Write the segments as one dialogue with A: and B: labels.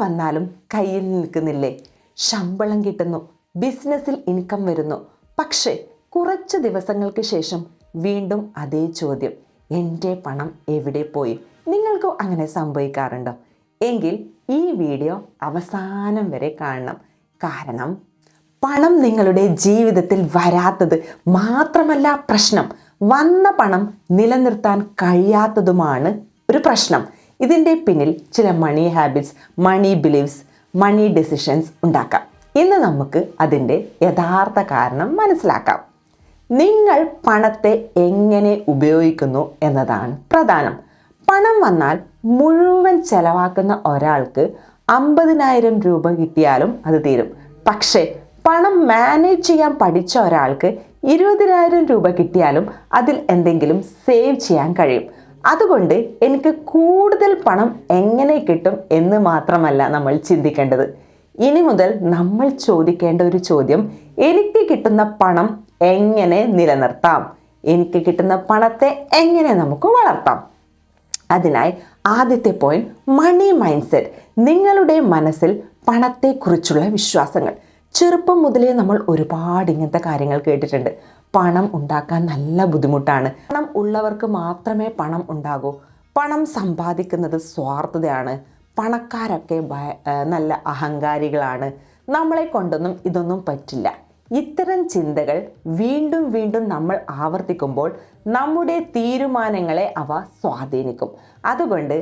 A: വന്നാലും കയ്യിൽ നിൽക്കുന്നില്ലേ? ശമ്പളം കിട്ടുന്നു, ബിസിനസ്സിൽ ഇൻകം വരുന്നു. പക്ഷേ കുറച്ച് ദിവസങ്ങൾക്ക് ശേഷം വീണ്ടും അതേ ചോദ്യം, എൻ്റെ പണം എവിടെ പോയി? നിങ്ങൾക്കും അങ്ങനെ സംഭവിക്കാറുണ്ടോ? എങ്കിൽ ഈ വീഡിയോ അവസാനം വരെ കാണണം. കാരണം പണം നിങ്ങളുടെ ജീവിതത്തിൽ വരാത്തത് മാത്രമല്ല പ്രശ്നം, വന്ന പണം നിലനിർത്താൻ കഴിയാത്തതുമാണ് ഒരു പ്രശ്നം. ഇതിൻ്റെ പിന്നിൽ ചില മണി ഹാബിറ്റ്സ്, മണി ബിലീവ്സ്, മണി ഡെസിഷൻസ് ഉണ്ടാക്കാം. ഇന്ന് നമുക്ക് അതിൻ്റെ യഥാർത്ഥ കാരണം മനസ്സിലാക്കാം. നിങ്ങൾ പണത്തെ എങ്ങനെ ഉപയോഗിക്കുന്നു എന്നതാണ് പ്രധാനം. പണം വന്നാൽ മുഴുവൻ ചെലവാക്കുന്ന ഒരാൾക്ക് 50,000 രൂപ കിട്ടിയാലും അത് തീരും. പക്ഷേ പണം മാനേജ് ചെയ്യാൻ പഠിച്ച ഒരാൾക്ക് 20,000 രൂപ കിട്ടിയാലും അതിൽ എന്തെങ്കിലും സേവ് ചെയ്യാൻ കഴിയും. അതുകൊണ്ട് എനിക്ക് കൂടുതൽ പണം എങ്ങനെ കിട്ടും എന്ന് മാത്രമല്ല നമ്മൾ ചിന്തിക്കേണ്ടത്. ഇനി മുതൽ നമ്മൾ ചോദിക്കേണ്ട ഒരു ചോദ്യം, എനിക്ക് കിട്ടുന്ന പണം എങ്ങനെ നിലനിർത്താം? എനിക്ക് കിട്ടുന്ന പണത്തെ എങ്ങനെ നമുക്ക് വളർത്താം? അതിനായി ആദ്യത്തെ പോയിന്റ്, മണി മൈൻഡ് സെറ്റ്. നിങ്ങളുടെ മനസ്സിൽ പണത്തെക്കുറിച്ചുള്ള വിശ്വാസങ്ങൾ. ചെറുപ്പം മുതലേ നമ്മൾ ഒരുപാട് ഇങ്ങനത്തെ കാര്യങ്ങൾ കേട്ടിട്ടുണ്ട്. പണം ഉണ്ടാക്കാൻ നല്ല ബുദ്ധിമുട്ടാണ്, പണം ഉള്ളവർക്ക് മാത്രമേ പണം ഉണ്ടാകൂ, പണം സമ്പാദിക്കുന്നത് സ്വാർത്ഥതയാണ്, പണക്കാരൊക്കെ നല്ല അഹങ്കാരികളാണ്, നമ്മളെ കൊണ്ടൊന്നും ഇതൊന്നും പറ്റില്ല. ഇത്തരം ചിന്തകൾ വീണ്ടും വീണ്ടും നമ്മൾ ആവർത്തിക്കുമ്പോൾ നമ്മുടെ തീരുമാനങ്ങളെ അവ സ്വാധീനിക്കും. അതുകൊണ്ട്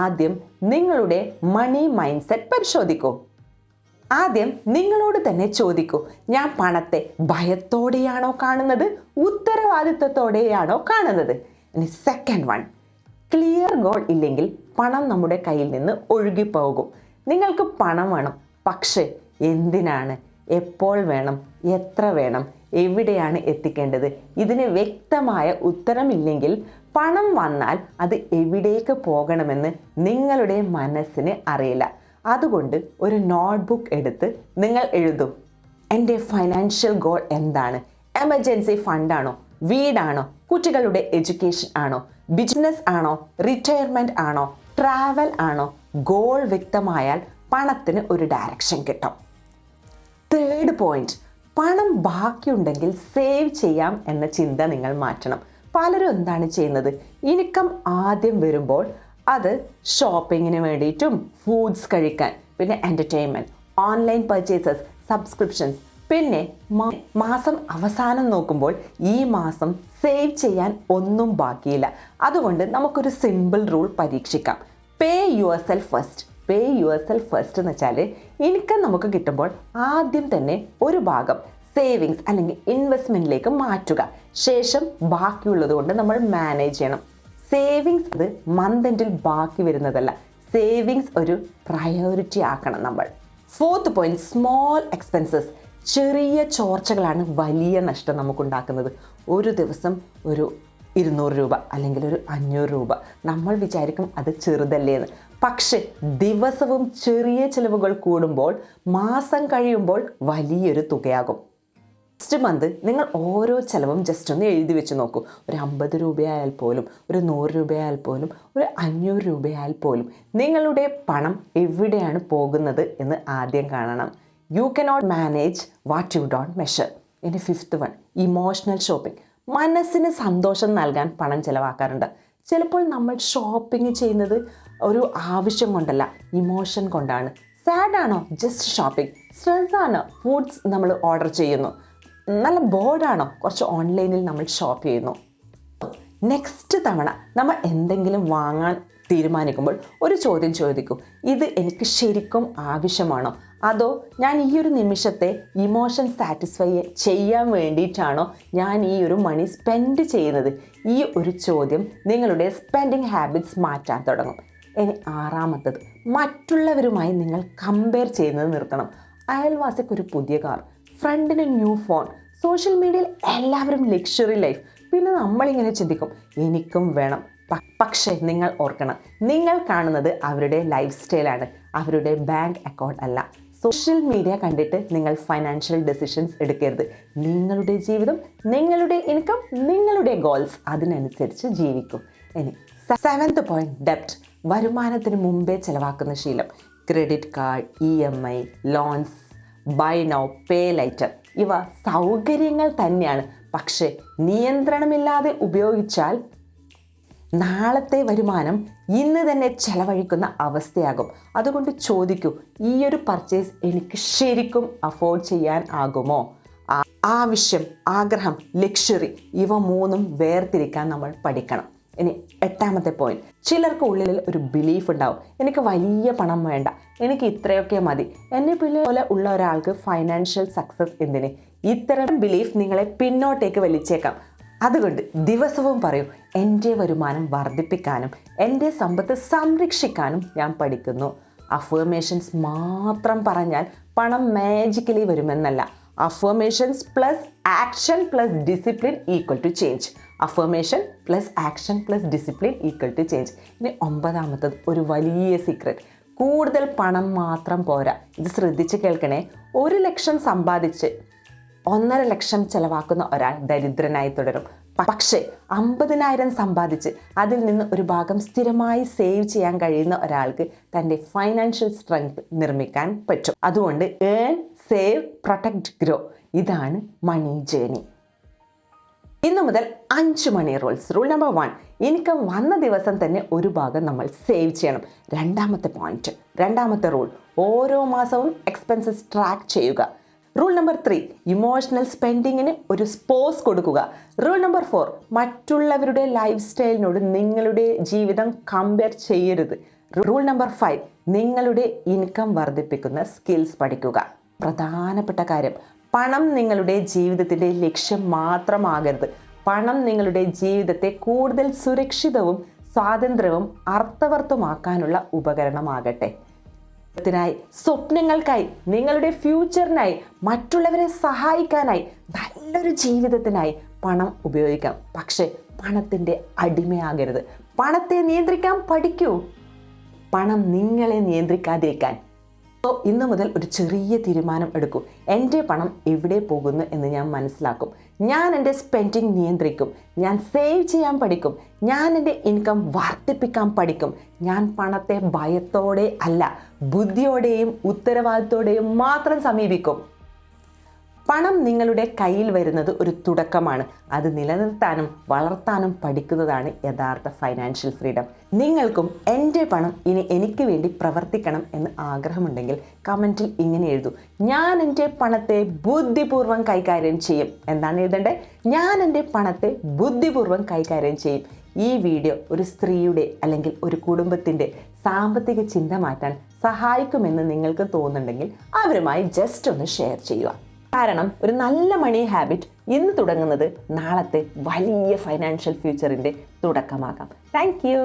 A: ആദ്യം നിങ്ങളുടെ മണി മൈൻഡ് സെറ്റ് പരിശോധിക്കൂ. ആദ്യം നിങ്ങളോട് തന്നെ ചോദിക്കൂ, ഞാൻ പണത്തെ ഭയത്തോടെയാണോ കാണുന്നത്, ഉത്തരവാദിത്വത്തോടെയാണോ കാണുന്നത്? ഇനി സെക്കൻഡ് വൺ, ക്ലിയർ ഗോൾ ഇല്ലെങ്കിൽ പണം നമ്മുടെ കയ്യിൽ നിന്ന് ഒഴുകിപ്പോകും. നിങ്ങൾക്ക് പണം വേണം, പക്ഷേ എന്തിനാണ്, എപ്പോൾ വേണം, എത്ര വേണം, എവിടെയാണ് എത്തിക്കേണ്ടത്? ഇതിന് വ്യക്തമായ ഉത്തരമില്ലെങ്കിൽ പണം വന്നാൽ അത് എവിടേക്ക് പോകണമെന്ന് നിങ്ങളുടെ മനസ്സിന് അറിയില്ല. അതുകൊണ്ട് ഒരു നോട്ട്ബുക്ക് എടുത്ത് നിങ്ങൾ എഴുതും, എൻ്റെ ഫൈനാൻഷ്യൽ ഗോൾ എന്താണ്? എമർജൻസി ഫണ്ടാണോ, വീടാണോ, കുട്ടികളുടെ എഡ്യൂക്കേഷൻ ആണോ, ബിസിനസ് ആണോ, റിട്ടയർമെൻറ്റ് ആണോ, ട്രാവൽ ആണോ? ഗോൾ വ്യക്തമായാൽ പണത്തിന് ഒരു ഡയറക്ഷൻ കിട്ടും. തേർഡ് പോയിന്റ്, പണം ബാക്കിയുണ്ടെങ്കിൽ സേവ് ചെയ്യാം എന്ന ചിന്ത നിങ്ങൾ മാറ്റണം. പലരും എന്താണ് ചെയ്യുന്നത്, ഇൻകം ആദ്യം വരുമ്പോൾ അത് ഷോപ്പിങ്ങിന് വേണ്ടിയിട്ടും, ഫുഡ്സ് കഴിക്കാൻ, പിന്നെ എൻ്റർടൈൻമെൻറ്റ്, ഓൺലൈൻ പർച്ചേസസ്, സബ്സ്ക്രിപ്ഷൻസ്, പിന്നെ മാസം അവസാനം നോക്കുമ്പോൾ ഈ മാസം സേവ് ചെയ്യാൻ ഒന്നും ബാക്കിയില്ല. അതുകൊണ്ട് നമുക്കൊരു സിമ്പിൾ റൂൾ പരീക്ഷിക്കാം. പേ your self first. Pay your self first എന്ന് വെച്ചാൽ ഇൻകം നമുക്ക് കിട്ടുമ്പോൾ ആദ്യം തന്നെ ഒരു ഭാഗം സേവിങ്സ് അല്ലെങ്കിൽ ഇൻവെസ്റ്റ്മെൻറ്റിലേക്ക് മാറ്റുക. ശേഷം ബാക്കിയുള്ളത് കൊണ്ട് നമ്മൾ മാനേജ് ചെയ്യണം. സേവിങ്സ് അത് മന്ത് എൻഡിൽ ബാക്കി വരുന്നതല്ല, സേവിങ്സ് ഒരു പ്രയോറിറ്റി ആക്കണം നമ്മൾ. Fourth point, small expenses. ചെറിയ ചോർച്ചകളാണ് വലിയ നഷ്ടം നമുക്കുണ്ടാക്കുന്നത്. ഒരു ദിവസം ഒരു 200 രൂപ അല്ലെങ്കിൽ ഒരു 500 രൂപ, നമ്മൾ വിചാരിക്കും അത് ചെറുതല്ലേന്ന്. പക്ഷെ ദിവസവും ചെറിയ ചിലവുകൾ കൂടുമ്പോൾ മാസം കഴിയുമ്പോൾ വലിയൊരു തുകയാകും. നെക്സ്റ്റ് മന്ത് നിങ്ങൾ ഓരോ ചിലവും ജസ്റ്റ് ഒന്ന് എഴുതി വെച്ച് നോക്കൂ. ഒരു 50 രൂപയായാൽ പോലും, ഒരു 100 രൂപയായാൽ പോലും, ഒരു 500 രൂപയായാൽ പോലും നിങ്ങളുടെ പണം എവിടെയാണ് പോകുന്നത് എന്ന് ആദ്യം കാണണം. You cannot manage what you don't measure. ഇനി ഫിഫ്ത്ത് വൺ, ഇമോഷണൽ ഷോപ്പിംഗ്. മനസ്സിന് സന്തോഷം നൽകാൻ പണം ചിലവാക്കാറുണ്ട്. ചിലപ്പോൾ നമ്മൾ ഷോപ്പിംഗ് ചെയ്യുന്നത് ഒരു ആവശ്യം കൊണ്ടല്ല, ഇമോഷൻ കൊണ്ടാണ്. സാഡ് ആണോ, ജസ്റ്റ് ഷോപ്പിംഗ്. സ്ട്രെസ് ആണോ, ഫുഡ്സ് നമ്മൾ ഓർഡർ ചെയ്യുന്നു. നല്ല ബോർഡാണോ, കുറച്ച് ഓൺലൈനിൽ നമ്മൾ ഷോപ്പ് ചെയ്യുന്നു. നെക്സ്റ്റ് തവണ നമ്മൾ എന്തെങ്കിലും വാങ്ങാൻ തീരുമാനിക്കുമ്പോൾ ഒരു ചോദ്യം ചോദിക്കൂ, ഇത് എനിക്ക് ശരിക്കും ആവശ്യമാണോ, അതോ ഞാൻ ഈ ഒരു നിമിഷത്തെ ഇമോഷൻ സാറ്റിസ്ഫൈ ചെയ്യാൻ വേണ്ടിയിട്ടാണോ ഞാൻ ഈ ഒരു മണി സ്പെൻഡ് ചെയ്യുന്നത്? ഈ ഒരു ചോദ്യം നിങ്ങളുടെ സ്പെൻഡിങ് ഹാബിറ്റ്സ് മാറ്റാൻ തുടങ്ങും. ഇനി ആറാമത്തത്, മറ്റുള്ളവരുമായി നിങ്ങൾ കമ്പയർ ചെയ്യുന്നത് നിർത്തണം. അയൽവാസിക്കൊരു പുതിയ കാർ, ഫ്രണ്ടിന് ന്യൂ ഫോൺ, സോഷ്യൽ മീഡിയയിൽ എല്ലാവരും ലക്ഷറി ലൈഫ്. പിന്നെ നമ്മളിങ്ങനെ ചിന്തിക്കും, എനിക്കും വേണം. പക്ഷേ നിങ്ങൾ ഓർക്കണം, നിങ്ങൾ കാണുന്നത് അവരുടെ ലൈഫ് സ്റ്റൈലാണ്, അവരുടെ ബാങ്ക് അക്കൗണ്ട് അല്ല. സോഷ്യൽ മീഡിയ കണ്ടിട്ട് നിങ്ങൾ ഫൈനാൻഷ്യൽ ഡെസിഷൻസ് എടുക്കരുത്. നിങ്ങളുടെ ജീവിതം, നിങ്ങളുടെ ഇൻകം, നിങ്ങളുടെ ഗോൾസ്, അതിനനുസരിച്ച് ജീവിക്കും. ഇനി സെവൻത്ത് പോയിന്റ്, ഡെപ്റ്റ്. വരുമാനത്തിന് മുമ്പേ ചിലവാക്കുന്ന ശീലം. Credit card, EMI, loans, buy now pay lighter ഇവ സൗകര്യങ്ങൾ തന്നെയാണ്. പക്ഷേ നിയന്ത്രണമില്ലാതെ ഉപയോഗിച്ചാൽ നാളത്തെ വരുമാനം ഇന്ന് തന്നെ ചെലവഴിക്കുന്ന അവസ്ഥയാകും. അതുകൊണ്ട് ചോദിക്കൂ, ഈ ഒരു പർച്ചേസ് എനിക്ക് ശരിക്കും അഫോർഡ് ചെയ്യാൻ ആകുമോ? ആവശ്യം, ആഗ്രഹം, ലക്ഷറി ഇവ മൂന്നും വേർതിരിക്കാൻ നമ്മൾ പഠിക്കണം. ഇനി 8ാമത്തെ പോയിന്റ്, ചിലർക്ക് ഉള്ളിൽ ഒരു ബിലീഫ് ഉണ്ടാവും, എനിക്ക് വലിയ പണം വേണ്ട, എനിക്ക് ഇത്രയൊക്കെ മതി. എന്നെ പോലെ ഉള്ള ഒരാൾക്ക് ഫൈനാൻഷ്യൽ സക്സസ് എന്തിന്? ഇത്തരം ബിലീഫ് നിങ്ങളെ പിന്നോട്ടേക്ക് വലിച്ചേക്കാം. അതുകൊണ്ട് ദിവസവും പറയൂ, എൻ്റെ വരുമാനം വർദ്ധിപ്പിക്കാനും എൻ്റെ സമ്പത്ത് സംരക്ഷിക്കാനും ഞാൻ പഠിക്കുന്നു. അഫർമേഷൻസ് മാത്രം പറഞ്ഞാൽ പണം മാജിക്കലി വരുമെന്നല്ല. Affirmations plus action plus discipline equal to change. Affirmation plus action plus discipline equal to change. ഇനി 9ാമത്തത്, ഒരു വലിയ സീക്രട്ട്. കൂടുതൽ പണം മാത്രം പോരാ. ഇത് ശ്രദ്ധിച്ച് കേൾക്കണേ. 1 ലക്ഷം സമ്പാദിച്ച് 1.5 ലക്ഷം ചെലവാക്കുന്ന ഒരാൾ ദരിദ്രനായി തുടരും. പക്ഷേ 50,000 സമ്പാദിച്ച് അതിൽ നിന്ന് ഒരു ഭാഗം സ്ഥിരമായി സേവ് ചെയ്യാൻ കഴിയുന്ന ഒരാൾക്ക് തൻ്റെ ഫൈനാൻഷ്യൽ സ്ട്രെങ്ത് നിർമ്മിക്കാൻ പറ്റും. അതുകൊണ്ട് ഏൺ, സേവ്, പ്രൊട്ടക്റ്റ്, ഗ്രോ. ഇതാണ് മണി ജേണി. ഇന്നു മുതൽ 5 മണി റൂൾസ്. റൂൾ നമ്പർ 1, ഇൻകം വന്ന ദിവസം തന്നെ ഒരു ഭാഗം നമ്മൾ സേവ് ചെയ്യണം. 2ാമത്തെ പോയിന്റ്, 2ാമത്തെ റൂൾ, ഓരോ മാസവും എക്സ്പെൻസസ് ട്രാക്ക് ചെയ്യുക. റൂൾ നമ്പർ 3, ഇമോഷണൽ സ്പെൻഡിങ്ങിന് ഒരു സ്പോസ് കൊടുക്കുക. റൂൾ നമ്പർ 4, മറ്റുള്ളവരുടെ ലൈഫ് സ്റ്റൈലിനോട് നിങ്ങളുടെ ജീവിതം കമ്പയർ ചെയ്യരുത്. റൂൾ നമ്പർ 5, നിങ്ങളുടെ ഇൻകം വർദ്ധിപ്പിക്കുന്ന സ്കിൽസ് പഠിക്കുക. പ്രധാനപ്പെട്ട കാര്യം, പണം നിങ്ങളുടെ ജീവിതത്തിൻ്റെ ലക്ഷ്യം മാത്രമാകരുത്. പണം നിങ്ങളുടെ ജീവിതത്തെ കൂടുതൽ സുരക്ഷിതവും സ്വാതന്ത്ര്യവും അർത്ഥവത്തുമാക്കാനുള്ള ഉപകരണമാകട്ടെ. സ്വപ്നങ്ങൾക്കായി, നിങ്ങളുടെ ഫ്യൂച്ചറിനായി, മറ്റുള്ളവരെ സഹായിക്കാനായി, നല്ലൊരു ജീവിതത്തിനായി പണം ഉപയോഗിക്കാം. പക്ഷേ പണത്തിൻ്റെ അടിമയാകരുത്. പണത്തെ നിയന്ത്രിക്കാൻ പഠിക്കൂ. പണം നിങ്ങളെ നിയന്ത്രിക്കാതിരിക്കാൻ. ഇന്നു മുതൽ ഒരു ചെറിയ തീരുമാനം എടുക്കൂ. എൻ്റെ പണം എവിടെ പോകുന്നു എന്ന് ഞാൻ മനസ്സിലാക്കും. ഞാൻ എൻ്റെ സ്പെൻഡിങ് നിയന്ത്രിക്കും. ഞാൻ സേവ് ചെയ്യാൻ പഠിക്കും. ഞാൻ എൻ്റെ ഇൻകം വർദ്ധിപ്പിക്കാൻ പഠിക്കും. ഞാൻ പണത്തെ ഭയത്തോടെ അല്ല, ബുദ്ധിയോടെയും ഉത്തരവാദിത്തോടെയും മാത്രം സമീപിക്കും. പണം നിങ്ങളുടെ കയ്യിൽ വരുന്നത് ഒരു തുടക്കമാണ്. അത് നിലനിർത്താനും വളർത്താനും പഠിക്കുന്നതാണ് യഥാർത്ഥ ഫൈനാൻഷ്യൽ ഫ്രീഡം. നിങ്ങൾക്കും എൻ്റെ പണം ഇനി എനിക്ക് വേണ്ടി പ്രവർത്തിക്കണം എന്ന് ആഗ്രഹമുണ്ടെങ്കിൽ കമൻറ്റിൽ ഇങ്ങനെ എഴുതൂ: ഞാൻ എൻ്റെ പണത്തെ ബുദ്ധിപൂർവ്വം കൈകാര്യം ചെയ്യും. എന്താണ് എഴുതേണ്ടത്? ഞാൻ എൻ്റെ പണത്തെ ബുദ്ധിപൂർവ്വം കൈകാര്യം ചെയ്യും. ഈ വീഡിയോ ഒരു സ്ത്രീയുടെ അല്ലെങ്കിൽ ഒരു കുടുംബത്തിൻ്റെ സാമ്പത്തിക ചിന്ത മാറ്റാൻ സഹായിക്കുമെന്ന് നിങ്ങൾക്ക് തോന്നുന്നുണ്ടെങ്കിൽ അവരുമായി ജസ്റ്റ് ഒന്ന് ഷെയർ ചെയ്യുക. കാരണം ഒരു നല്ല മണി ഹാബിറ്റ് ഇന്ന് തുടങ്ങുന്നത് നാളത്തെ വലിയ ഫൈനാൻഷ്യൽ ഫ്യൂച്ചറിൻ്റെ തുടക്കമാകാം. Thank U.